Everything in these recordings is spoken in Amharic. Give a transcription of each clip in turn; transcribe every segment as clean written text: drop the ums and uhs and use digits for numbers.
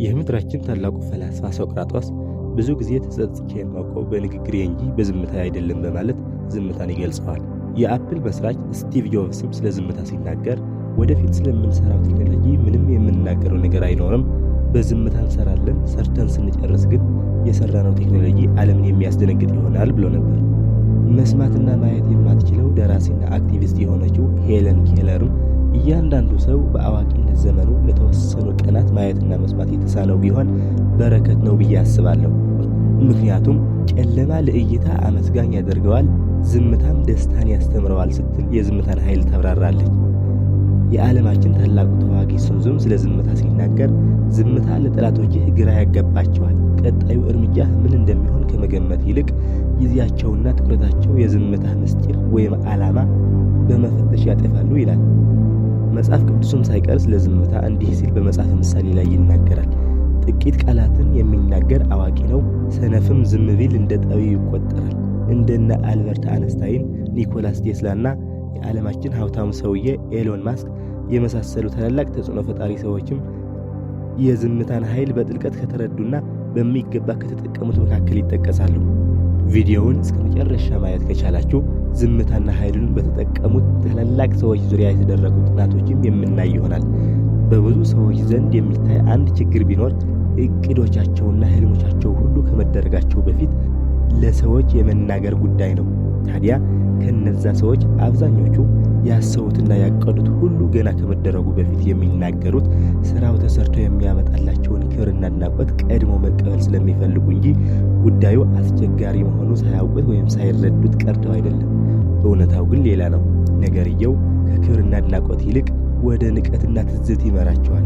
የምድራችን ታላቁ ፈላስፋ ሶቅራጦስ ብዙ ጊዜ ተጸጽቼ የማውቀው በንግግሬ እንጂ በዝምታ አይደለም በማለት ዝምታን ይገልጸዋል። የአፕል መስራች ስቲቭ ጆብስም ስለ ዝምታ ሲናገር ወደፊት ስለምንሰራው ቴክኖሎጂ ምንም የምንናገረው ነገር አይኖርም፣ በዝምታ እንሰራለን፣ ሰርተን ስንጨርስ ግን የሰራነው ቴክኖሎጂ ዓለምን የሚያስደነግጥ ይሆናል ብሎ ነበር። መስማትና ማየት የማትችለው ደራሲና አክቲቪስት የሆነችው ሄለን ኬለርም እያንዳንዱ ሰው በአዋቂነት ዘመኑ ለተወሰኑ ቀናት ማየትና መስማት የተሳነው ቢሆን በረከት ነው ብዬ አስባለሁ። ምክንያቱም ጨለማ ለእይታ አመስጋኝ ያደርገዋል፣ ዝምታም ደስታን ያስተምረዋል ስትል የዝምታን ኃይል ታብራራለች። የዓለማችን ታላቁ ተዋጊ ሱንዙም ስለ ዝምታ ሲናገር ዝምታ ለጠላቶችህ ግራ ያጋባቸዋል፣ ቀጣዩ እርምጃ ምን እንደሚሆን ከመገመት ይልቅ ጊዜያቸውና ትኩረታቸው የዝምታ ምስጢር ወይም ዓላማ በመፈተሽ ያጠፋሉ ይላል። መጽሐፍ ቅዱስም ሳይቀር ስለ ዝምታ እንዲህ ሲል በመጽሐፈ ምሳሌ ላይ ይናገራል። ጥቂት ቃላትን የሚናገር አዋቂ ነው፣ ሰነፍም ዝም ቢል እንደ ጠቢብ ይቆጠራል። እንደነ አልበርት አነስታይን፣ ኒኮላስ ቴስላና የዓለማችን ሀብታሙ ሰውዬ ኤሎን ማስክ የመሳሰሉ ታላላቅ ተጽዕኖ ፈጣሪ ሰዎችም የዝምታን ኃይል በጥልቀት ከተረዱና በሚገባ ከተጠቀሙት መካከል ይጠቀሳሉ። ቪዲዮውን እስከ መጨረሻ ማየት ከቻላችሁ ዝምታና ኃይሉን በተጠቀሙት ታላላቅ ሰዎች ዙሪያ የተደረጉ ጥናቶችም የምናይ ይሆናል። በብዙ ሰዎች ዘንድ የሚታይ አንድ ችግር ቢኖር እቅዶቻቸውና ህልሞቻቸው ሁሉ ከመደረጋቸው በፊት ለሰዎች የመናገር ጉዳይ ነው። ታዲያ ከነዛ ሰዎች አብዛኞቹ ያሰቡትና ያቀዱት ሁሉ ገና ከመደረጉ በፊት የሚናገሩት ስራው ተሰርቶ የሚያመጣላቸውን ክብርና አድናቆት ቀድሞ መቀበል ስለሚፈልጉ እንጂ ጉዳዩ አስቸጋሪ መሆኑ ሳያውቁት ወይም ሳይረዱት ቀርተው አይደለም። እውነታው ግን ሌላ ነው። ነገርየው ከክብርና አድናቆት ይልቅ ወደ ንቀትና ትዝብት ይመራቸዋል።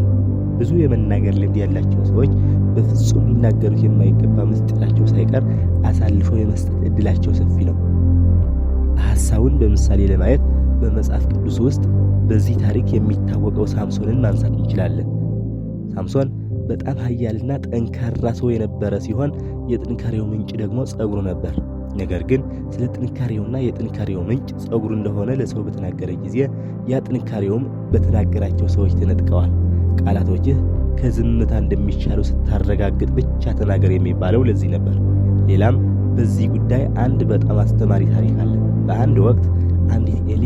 ብዙ የመናገር ልምድ ያላቸው ሰዎች በፍጹም ሊናገሩት የማይገባ ምስጢራቸው ሳይቀር አሳልፈው የመስጠት እድላቸው ሰፊ ነው። ሐሳቡን በምሳሌ ለማየት በመጽሐፍ ቅዱስ ውስጥ በዚህ ታሪክ የሚታወቀው ሳምሶንን ማንሳት እንችላለን። ሳምሶን በጣም ኃያልና ጠንካራ ሰው የነበረ ሲሆን የጥንካሬው ምንጭ ደግሞ ጸጉሩ ነበር። ነገር ግን ስለ ጥንካሬውና የጥንካሬው ምንጭ ጸጉሩ እንደሆነ ለሰው በተናገረ ጊዜ ያ ጥንካሬውም በተናገራቸው ሰዎች ተነጥቀዋል። ቃላቶችህ ከዝምታ እንደሚሻሉ ስታረጋግጥ ብቻ ተናገር የሚባለው ለዚህ ነበር። ሌላም በዚህ ጉዳይ አንድ በጣም አስተማሪ ታሪክ አለ። በአንድ ወቅት አንዲት ኤሊ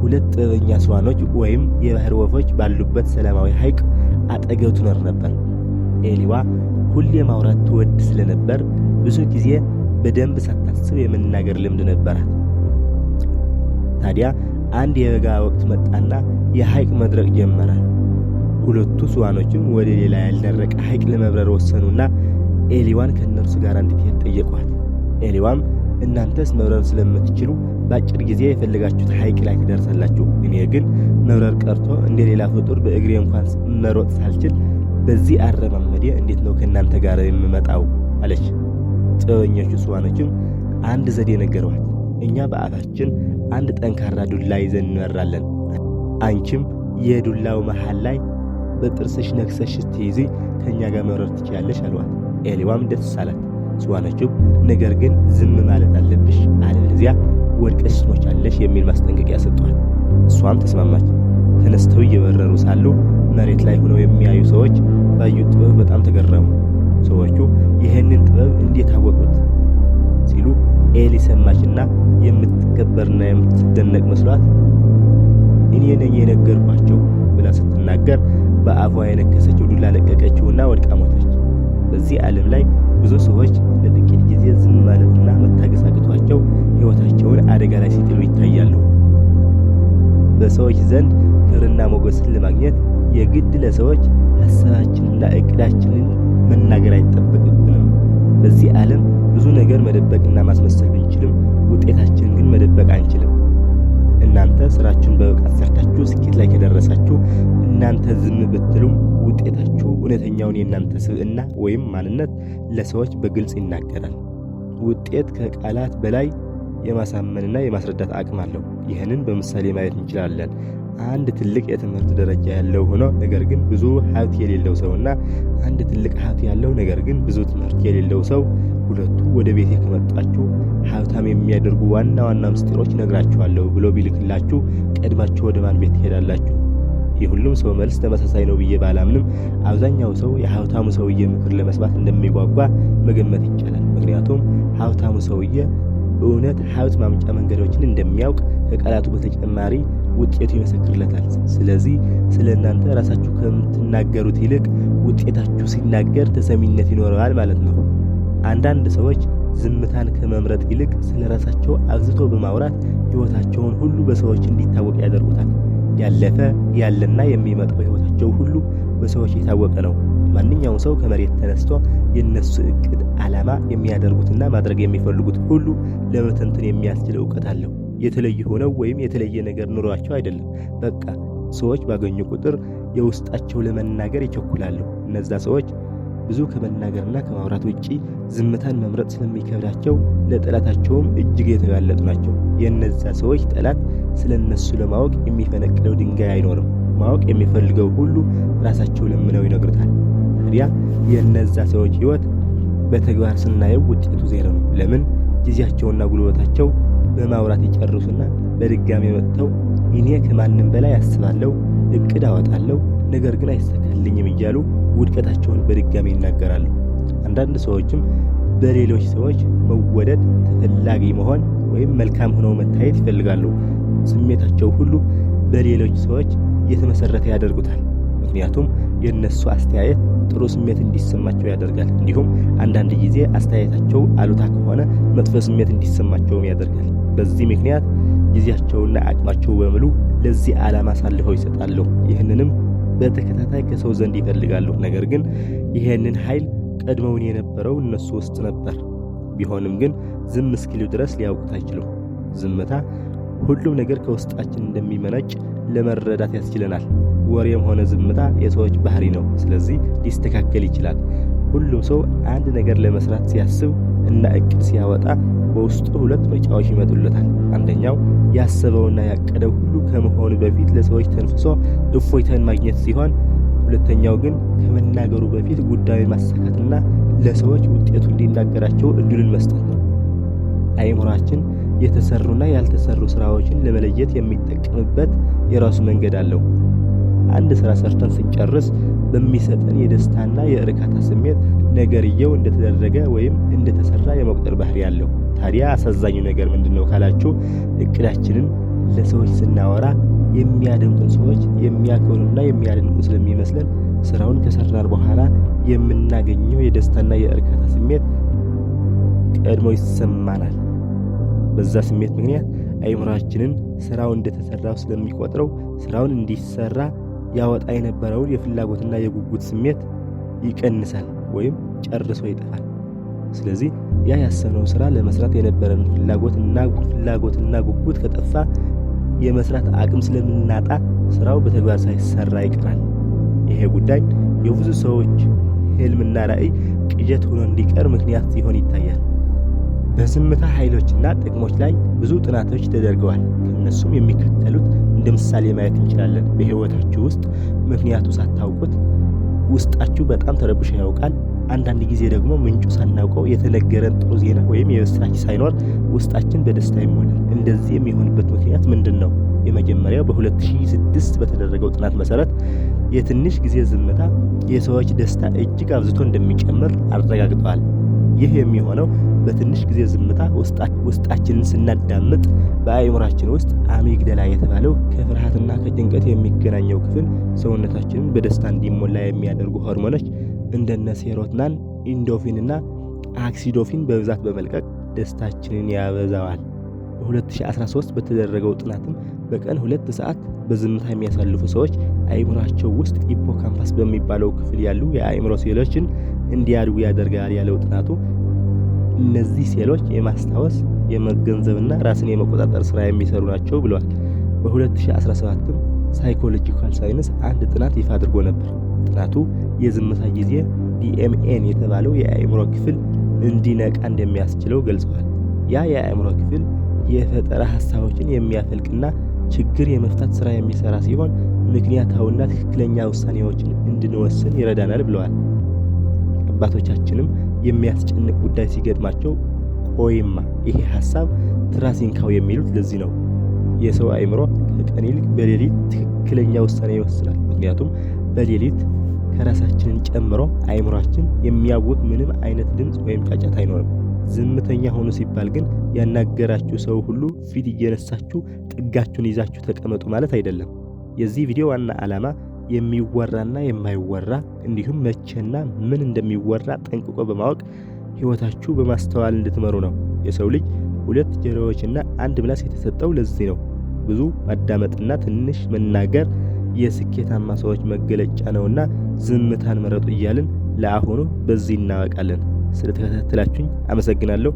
ሁለት ጥበበኛ ስዋኖች ወይም የባህር ወፎች ባሉበት ሰላማዊ ሐይቅ አጠገብ ትኖር ነበር። ኤሊዋ ሁሌ ማውራት ትወድ ስለነበር ብዙ ጊዜ በደንብ ሳታስብ የመናገር ልምድ ነበራት። ታዲያ አንድ የበጋ ወቅት መጣና የሐይቅ መድረቅ ጀመረ። ሁለቱ ስዋኖችም ወደ ሌላ ያልደረቀ ሐይቅ ለመብረር ወሰኑና ኤሊዋን ከነርሱ ጋር እንድትሄድ ጠየቋት። ኤሊዋም እናንተስ መብረር ስለምትችሉ በአጭር ጊዜ የፈለጋችሁት ሐይቅ ላይ ትደርሳላችሁ፣ እኔ ግን መብረር ቀርቶ እንደሌላ ፍጡር በእግሬ እንኳን መሮጥ ሳልችል በዚህ አረማመዴ እንዴት ነው ከእናንተ ጋር የምመጣው አለች። ጥበበኞቹ ስዋኖችም አንድ ዘዴ ነገሯት። እኛ በአፋችን አንድ ጠንካራ ዱላ ይዘን እንበራለን፣ አንቺም የዱላው መሃል ላይ በጥርስሽ ነክሰሽ ስትይዚ ከእኛ ጋር መብረር ትችያለሽ አሏት። ኤሊዋም ደስ አላት። ስዋኖቹም ነገር ግን ዝም ማለት አለብሽ፣ አለዚያ ወድቀሽ ትሞቻለሽ የሚል ማስጠንቀቂያ ሰጧት። እሷም ተስማማች። ተነስተው እየበረሩ ሳሉ መሬት ላይ ሆነው የሚያዩ ሰዎች ባዩት ጥበብ በጣም ተገረሙ። ሰዎቹ ይህንን ጥበብ እንዴት አወቁት ሲሉ ኤሊ ሰማችና የምትከበርና የምትደነቅ መስሏት እኔ ነኝ የነገርኳቸው ብላ ስትናገር በአፏ የነከሰችው ዱላ ለቀቀችውና ወድቃ ሞተች። በዚህ ዓለም ላይ ብዙ ሰዎች ለጥቂት ጊዜ ዝም ማለትና መታገስ አቅቷቸው ሕይወታቸውን አደጋ ላይ ሲጥሉ ይታያሉ። በሰዎች ዘንድ ክብርና ሞገስን ለማግኘት የግድ ለሰዎች ሐሳባችንና እቅዳችንን መናገር አይጠበቅብንም። በዚህ ዓለም ብዙ ነገር መደበቅና ማስመሰል ብንችልም ውጤታችንን ግን መደበቅ አንችልም። እናንተ ስራችሁን በብቃት ሰርታችሁ ስኬት ላይ ከደረሳችሁ እናንተ ዝም ብትሉም ውጤታችሁ እውነተኛውን የእናንተ ስብዕና ወይም ማንነት ለሰዎች በግልጽ ይናገራል። ውጤት ከቃላት በላይ የማሳመንና የማስረዳት አቅም አለው። ይህንን በምሳሌ ማየት እንችላለን። አንድ ትልቅ የትምህርት ደረጃ ያለው ሆኖ ነገር ግን ብዙ ሀብት የሌለው ሰውና አንድ ትልቅ ሀብት ያለው ነገር ግን ብዙ ትምህርት የሌለው ሰው ሁለቱ ወደ ቤቴ ከመጣችሁ ሀብታም የሚያደርጉ ዋና ዋና ምስጢሮች ነግራችኋለሁ ብሎ ቢልክላችሁ ቀድማችሁ ወደ ማን ቤት ትሄዳላችሁ? የሁሉም ሰው መልስ ተመሳሳይ ነው ብዬ ባላምንም አብዛኛው ሰው የሀብታሙ ሰውዬ ምክር ለመስማት እንደሚጓጓ መገመት ይቻላል። ምክንያቱም ሀብታሙ ሰውዬ እውነት ሀብት ማምጫ መንገዶችን እንደሚያውቅ ከቃላቱ በተጨማሪ ውጤቱ ይመሰክርለታል። ስለዚህ ስለ እናንተ ራሳችሁ ከምትናገሩት ይልቅ ውጤታችሁ ሲናገር ተሰሚነት ይኖረዋል ማለት ነው። አንዳንድ ሰዎች ዝምታን ከመምረጥ ይልቅ ስለ ራሳቸው አብዝቶ በማውራት ሕይወታቸውን ሁሉ በሰዎች እንዲታወቅ ያደርጉታል። ያለፈ ያለና የሚመጣው ሕይወታቸው ሁሉ በሰዎች የታወቀ ነው። ማንኛውም ሰው ከመሬት ተነስቶ የነሱ እቅድ፣ ዓላማ፣ የሚያደርጉትና ማድረግ የሚፈልጉት ሁሉ ለመተንተን የሚያስችል ዕውቀት አለው። የተለየ ሆነው ወይም የተለየ ነገር ኑሯቸው አይደለም። በቃ ሰዎች ባገኙ ቁጥር የውስጣቸው ለመናገር ይቸኩላሉ። እነዛ ሰዎች ብዙ ከመናገርና ከማውራት ውጪ ዝምታን መምረጥ ስለሚከብዳቸው ለጠላታቸውም እጅግ የተጋለጡ ናቸው። የእነዛ ሰዎች ጠላት ስለነሱ ለማወቅ የሚፈነቅለው ድንጋይ አይኖርም። ማወቅ የሚፈልገው ሁሉ ራሳቸው ለምነው ይነግሩታል። ታዲያ የእነዛ ሰዎች ሕይወት በተግባር ስናየው ውጤቱ ዜሮ ነው። ለምን? ጊዜያቸውና ጉልበታቸው በማውራት ይጨርሱና በድጋሚ መጥተው እኔ ከማንም በላይ አስባለሁ፣ እቅድ አወጣለሁ፣ ነገር ግን አይሳካልኝም እያሉ ውድቀታቸውን በድጋሚ ይናገራሉ። አንዳንድ ሰዎችም በሌሎች ሰዎች መወደድ፣ ተፈላጊ መሆን ወይም መልካም ሆነው መታየት ይፈልጋሉ። ስሜታቸው ሁሉ በሌሎች ሰዎች የተመሰረተ ያደርጉታል። ምክንያቱም የእነሱ አስተያየት ጥሩ ስሜት እንዲሰማቸው ያደርጋል። እንዲሁም አንዳንድ ጊዜ አስተያየታቸው አሉታ ከሆነ መጥፎ ስሜት እንዲሰማቸውም ያደርጋል። በዚህ ምክንያት ጊዜያቸውና አቅማቸው በሙሉ ለዚህ ዓላማ አሳልፈው ይሰጣሉ። ይህንንም በተከታታይ ከሰው ዘንድ ይፈልጋሉ። ነገር ግን ይህንን ኃይል ቀድመውን የነበረው እነሱ ውስጥ ነበር። ቢሆንም ግን ዝም እስኪሉ ድረስ ሊያውቁት አይችሉም። ዝምታ ሁሉም ነገር ከውስጣችን እንደሚመነጭ ለመረዳት ያስችለናል። ወሬም ሆነ ዝምታ የሰዎች ባህሪ ነው። ስለዚህ ሊስተካከል ይችላል። ሁሉም ሰው አንድ ነገር ለመስራት ሲያስብ እና እቅድ ሲያወጣ በውስጡ ሁለት ምርጫዎች ይመጡለታል። አንደኛው ያሰበውና ያቀደው ሁሉ ከመሆኑ በፊት ለሰዎች ተንፍሶ እፎይታን ማግኘት ሲሆን፣ ሁለተኛው ግን ከመናገሩ በፊት ጉዳዩን ማሳካትና ለሰዎች ውጤቱ እንዲናገራቸው እድሉን መስጠት ነው። አእምሯችን የተሰሩና ያልተሰሩ ስራዎችን ለመለየት የሚጠቀምበት የራሱ መንገድ አለው። አንድ ስራ ሰርተን ስንጨርስ በሚሰጠን የደስታና የእርካታ ስሜት ነገርየው እንደተደረገ ወይም እንደተሰራ የመቁጠር ባህሪ ያለው። ታዲያ አሳዛኙ ነገር ምንድነው ካላችሁ፣ እቅዳችንን ለሰዎች ስናወራ የሚያደምጡን ሰዎች የሚያከብሩና የሚያደንቁ ስለሚመስለን ስራውን ከሰራን በኋላ የምናገኘው የደስታና የእርካታ ስሜት ቀድሞ ይሰማናል። በዛ ስሜት ምክንያት አእምሯችንን ስራው እንደተሰራው ስለሚቆጥረው ስራውን እንዲሰራ ያወጣ የነበረውን የፍላጎትና የጉጉት ስሜት ይቀንሳል ወይም ጨርሶ ይጠፋል። ስለዚህ ያ ያሰነው ስራ ለመስራት የነበረን ፍላጎትና ጉጉት ከጠፋ የመስራት አቅም ስለምናጣ ስራው በተግባር ሳይሰራ ይቀራል። ይሄ ጉዳይ የብዙ ሰዎች ህልምና ራዕይ ቅዠት ሆኖ እንዲቀር ምክንያት ሲሆን ይታያል። በዝምታ ኃይሎችና ጥቅሞች ላይ ብዙ ጥናቶች ተደርገዋል። ከነሱም የሚከተሉት እንደ ምሳሌ ማየት እንችላለን። በህይወታችሁ ውስጥ ምክንያቱ ሳታውቁት ውስጣችሁ በጣም ተረብሾ ያውቃል። አንዳንድ ጊዜ ደግሞ ምንጩ ሳናውቀው የተነገረን ጥሩ ዜና ወይም የምስራች ሳይኖር ውስጣችን በደስታ ይሞላል። እንደዚህ የሚሆንበት ምክንያት ምንድን ነው? የመጀመሪያው በ2006 በተደረገው ጥናት መሰረት የትንሽ ጊዜ ዝምታ የሰዎች ደስታ እጅግ አብዝቶ እንደሚጨምር አረጋግጠዋል። ይህ የሚሆነው በትንሽ ጊዜ ዝምታ ውስጣችንን ስናዳምጥ በአእምሯችን ውስጥ አሚግዳላ የተባለው ከፍርሃትና ከጭንቀት የሚገናኘው ክፍል ሰውነታችንን በደስታ እንዲሞላ የሚያደርጉ ሆርሞኖች እንደነ ሴሮቶኒን፣ ኢንዶርፊንና ኦክሲቶሲን በብዛት በመልቀቅ ደስታችንን ያበዛዋል። በ2013 በተደረገው ጥናትም በቀን 2 ሰዓት በዝምታ የሚያሳልፉ ሰዎች አእምሯቸው ውስጥ ሂፖካምፓስ በሚባለው ክፍል ያሉ የአእምሮ ሴሎችን እንዲያድጉ ያደርጋል ያለው ጥናቱ እነዚህ ሴሎች የማስታወስ የመገንዘብና ራስን የመቆጣጠር ስራ የሚሰሩ ናቸው ብለዋል። በ2017ም ሳይኮሎጂካል ሳይንስ አንድ ጥናት ይፋ አድርጎ ነበር። ጥናቱ የዝምታ ጊዜ ዲኤምኤን የተባለው የአእምሮ ክፍል እንዲነቃ እንደሚያስችለው ገልጸዋል። ያ የአእምሮ ክፍል የፈጠራ ሐሳቦችን የሚያፈልቅና ችግር የመፍታት ስራ የሚሰራ ሲሆን ምክንያታዊና ትክክለኛ ውሳኔዎችን እንድንወስን ይረዳናል ብለዋል። አባቶቻችንም የሚያስጨንቅ ጉዳይ ሲገጥማቸው ቆይማ ይሄ ሐሳብ ትራሲንካው የሚሉት ለዚህ ነው። የሰው አእምሮ ከቀን ይልቅ በሌሊት ትክክለኛ ውሳኔ ይወስናል። ምክንያቱም በሌሊት ከራሳችንን ጨምሮ አእምሯችን የሚያውክ ምንም አይነት ድምፅ ወይም ጫጫታ አይኖርም። ዝምተኛ ሆኑ ሲባል ግን ያናገራችሁ ሰው ሁሉ ፊት እየነሳችሁ ጥጋችሁን ይዛችሁ ተቀመጡ ማለት አይደለም። የዚህ ቪዲዮ ዋና ዓላማ የሚወራና የማይወራ እንዲሁም መቼና ምን እንደሚወራ ጠንቅቆ በማወቅ ሕይወታችሁ በማስተዋል እንድትመሩ ነው። የሰው ልጅ 2 ጆሮዎችና 1 ምላስ የተሰጠው ለዚህ ነው። ብዙ ማዳመጥና ትንሽ መናገር የስኬታማ ሰዎች መገለጫ ነውና ዝምታን መረጡ እያልን ለአሁኑ በዚህ እናበቃለን። ስለተከታተላችሁኝ አመሰግናለሁ።